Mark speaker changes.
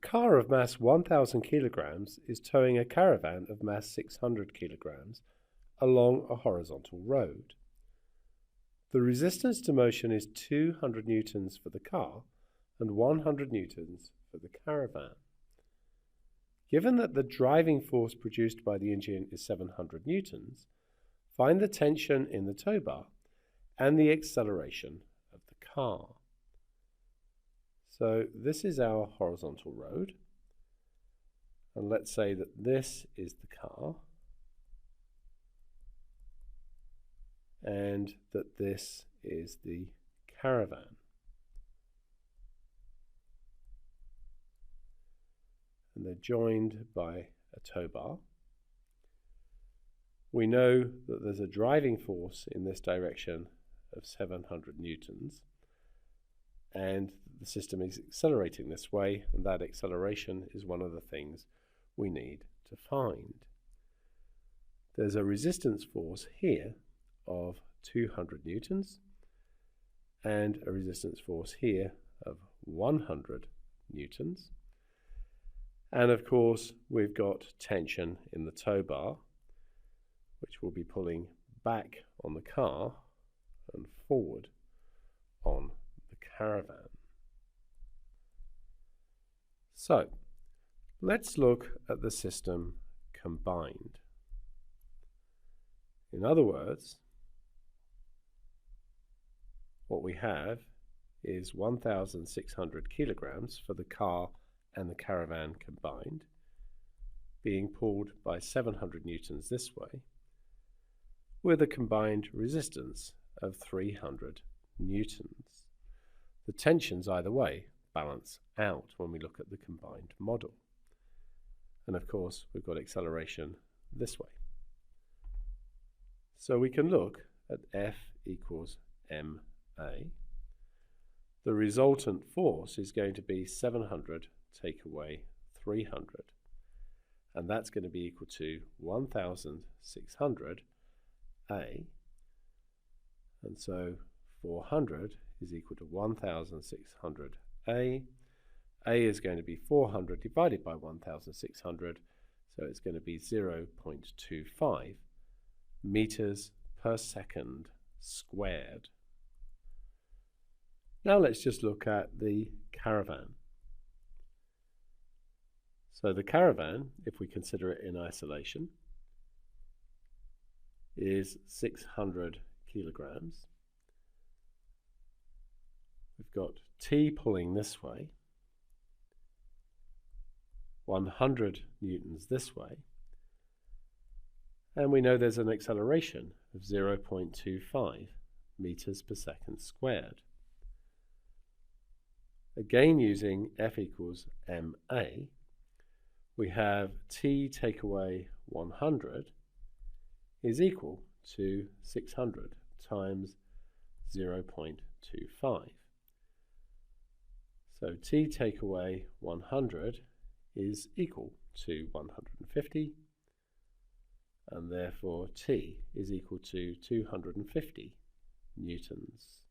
Speaker 1: car of mass 1,000 kilograms is towing a caravan of mass 600 kilograms along a horizontal road. The resistance to motion is 200 newtons for the car and 100 newtons for the caravan. Given that the driving force produced by the engine is 700 newtons, find the tension in the tow bar and the acceleration of the car. So this is our horizontal road, and let's say that this is the car and that this is the caravan. And they're joined by a tow bar. We know that there's a driving force in this direction of 700 newtons, and the system is accelerating this way, and that acceleration is one of the things we need to find. There's a resistance force here of 200 newtons and a resistance force here of 100 newtons. And of course, we've got tension in the tow bar, which will be pulling back on the car and forward on the caravan. So, let's look at the system combined. In other words, what we have is 1,600 kilograms for the car and the caravan combined, being pulled by 700 newtons this way, with a combined resistance of 300 newtons. The tensions either way balance out when we look at the combined model. And of course, we've got acceleration this way. So we can look at F equals ma. The resultant force is going to be 700 take away 300, and that's going to be equal to 1,600 A, and so 400 is equal to 1,600 A. A is going to be 400 divided by 1,600, so it's going to be 0.25 meters per second squared. Now let's just look at the caravan. So the caravan, if we consider it in isolation, is 600 kilograms. We've got T pulling this way, 100 newtons this way, and we know there's an acceleration of 0.25 meters per second squared. Again, using F equals ma, we have T take away 100 is equal to 600 times 0.25. So T take away 100 is equal to 150, and therefore T is equal to 250 newtons.